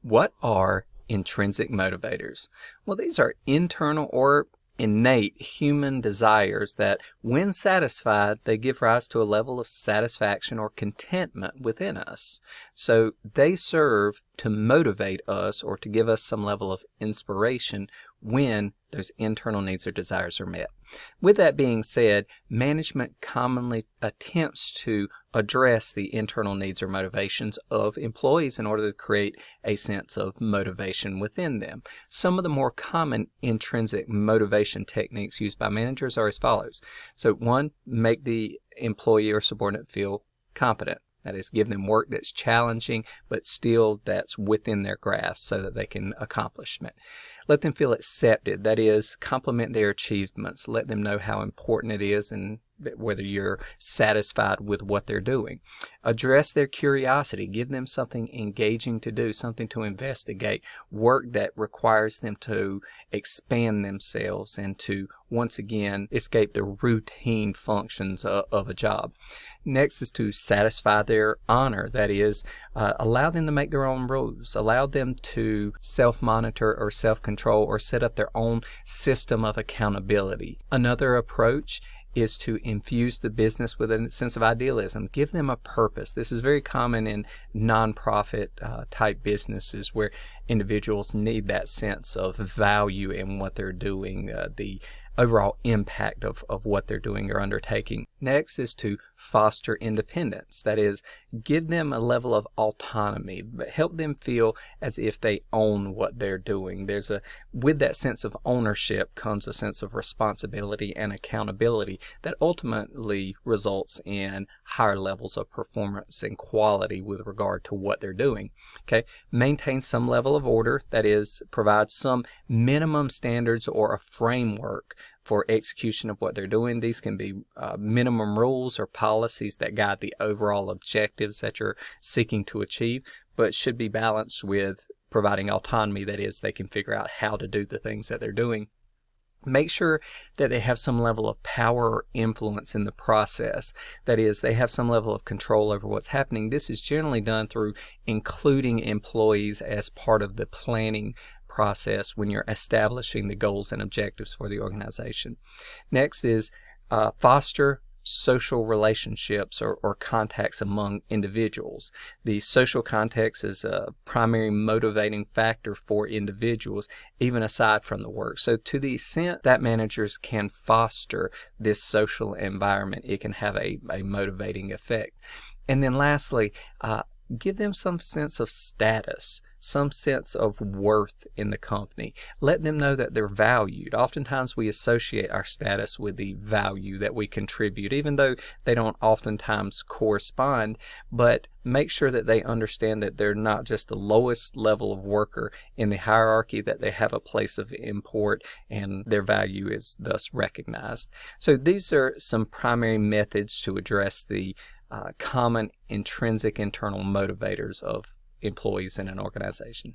What are intrinsic motivators? Well, these are internal or innate human desires that, when satisfied, they give rise to a level of satisfaction or contentment within us. So they serve to motivate us or to give us some level of inspiration when those internal needs or desires are met. With that being said, management commonly attempts to address the internal needs or motivations of employees in order to create a sense of motivation within them. Some of the more common intrinsic motivation techniques used by managers are as follows. So one, make the employee or subordinate feel competent. That is, give them work that's challenging, but still that's within their grasp so that they can accomplish it. Let them feel accepted. That is, compliment their achievements. Let them know how important it is and whether you're satisfied with what they're doing. Address their curiosity. Give them something engaging to do, something to investigate, work that requires them to expand themselves and to, once again, escape the routine functions of a job. Next is to satisfy their honor. That is, allow them to make their own rules. Allow them to self-monitor or self-control or set up their own system of accountability. Another approach is to infuse the business with a sense of idealism. Give them a purpose. This is very common in nonprofit type businesses where individuals need that sense of value in what they're doing, the overall impact of what they're doing or undertaking. Next is to foster independence. That is, give them a level of autonomy, but help them feel as if they own what they're doing. With that sense of ownership comes a sense of responsibility and accountability that ultimately results in higher levels of performance and quality with regard to what they're doing. Okay, maintain some level of order. That is, provide some minimum standards or a framework for execution of what they're doing. These can be minimum rules or policies that guide the overall objectives that you're seeking to achieve, but should be balanced with providing autonomy. That is, they can figure out how to do the things that they're doing. Make sure that they have some level of power or influence in the process. That is, they have some level of control over what's happening. This is generally done through including employees as part of the planning process when you're establishing the goals and objectives for the organization. Next is foster social relationships or contacts among individuals. The social context is a primary motivating factor for individuals, even aside from the work. So to the extent that managers can foster this social environment, it can have a motivating effect. And then lastly, give them some sense of status, some sense of worth in the company. Let them know that they're valued. Oftentimes we associate our status with the value that we contribute, even though they don't oftentimes correspond, but make sure that they understand that they're not just the lowest level of worker in the hierarchy, that they have a place of import and their value is thus recognized. So these are some primary methods to address the common intrinsic internal motivators of employees in an organization.